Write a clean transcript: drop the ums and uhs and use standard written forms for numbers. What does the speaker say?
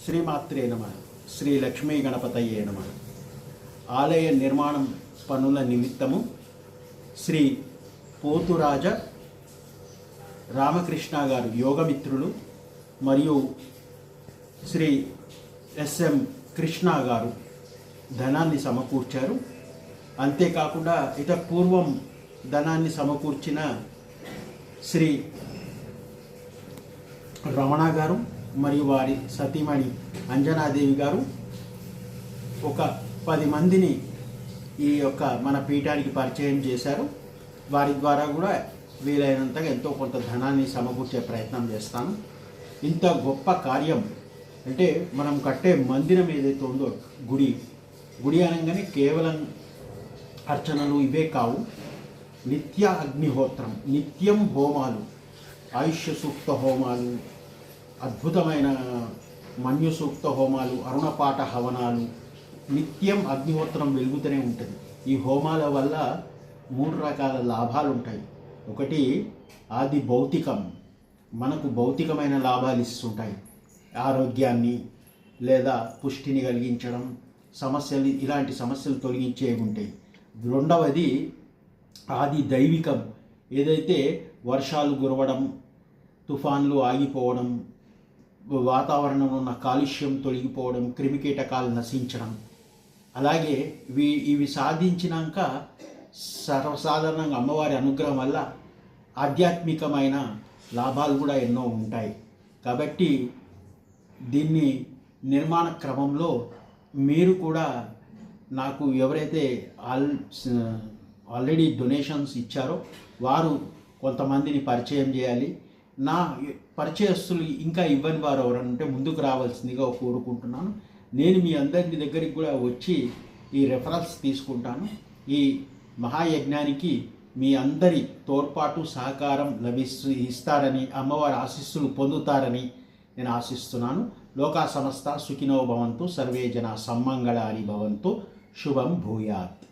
శ్రీమాత్రే నమః. శ్రీ లక్ష్మీ గణపతయే నమః. ఆలయ నిర్మాణం పనుల నిమిత్తము శ్రీ పోతురాజ రామకృష్ణ గారు యోగమిత్రులు మరియు శ్రీ ఎస్ఎం కృష్ణ గారు ధనాన్ని సమకూర్చారు. అంతేకాకుండా ఇక పూర్వం ధనాన్ని సమకూర్చిన శ్రీ రమణ గారు మరియు వారి సతీమణి అంజనాదేవి గారు ఒక 10 మందిని ఈ యొక్క మన పీఠానికి పరిచయం చేశారు. వారి ద్వారా కూడా వీలైనంతగా ఎంతో కొంత ధనాన్ని సమకూర్చే ప్రయత్నం చేస్తాను. ఇంత గొప్ప కార్యం అంటే మనం కట్టే మందిరం ఏదైతే ఉందో గుడి అనగానే కేవలం అర్చనలు ఇవే కావు. నిత్య అగ్నిహోత్రం, నిత్యం హోమాలు, ఆయుష్య సూక్త హోమాలు, అద్భుతమైన మన్యు సూక్త హోమాలు, అరుణపాఠ హవనాలు, నిత్యం అగ్నిహోత్రం వెలుగుతూనే ఉంటుంది. ఈ హోమాల వల్ల 3 రకాల లాభాలు ఉంటాయి. ఒకటి ఆది భౌతికం, మనకు భౌతికమైన లాభాలు ఇస్తుంటాయి. ఆరోగ్యాన్ని లేదా పుష్టిని కలిగించడం, సమస్యలు, ఇలాంటి సమస్యలు తొలగించేవి ఉంటాయి. రెండవది ఆది దైవికం, ఏదైతే వర్షాలు కురవడం, తుఫాన్లు ఆగిపోవడం, వాతావరణంలో ఉన్న కాలుష్యం తొలగిపోవడం, క్రిమికీటకాలు నశించడం. అలాగే ఇవి సాధించినాక సర్వసాధారణంగా అమ్మవారి అనుగ్రహం వల్ల ఆధ్యాత్మికమైన లాభాలు కూడా ఎన్నో ఉంటాయి. కాబట్టి దీన్ని నిర్మాణ క్రమంలో మీరు కూడా నాకు ఎవరైతే ఆల్రెడీ డొనేషన్స్ ఇచ్చారో వారు కొంతమందిని పరిచయం చేయాలి. నా పరిచయస్తులు ఇంకా ఇవ్వని వారు ఎవరంటే ముందుకు రావాల్సిందిగా కోరుకుంటున్నాను. నేను మీ అందరి దగ్గరికి కూడా వచ్చి ఈ రెఫరెన్స్ తీసుకుంటాను. ఈ మహాయజ్ఞానికి మీ అందరి తోడ్పాటు సహకారం ఇస్తారని, అమ్మవారి ఆశీస్సులు పొందుతారని నేను ఆశిస్తున్నాను. లోకా సమస్త సుఖినో భవంతు, సర్వే జన సమ్మంగళాని భవంతు. శుభం భూయాత్.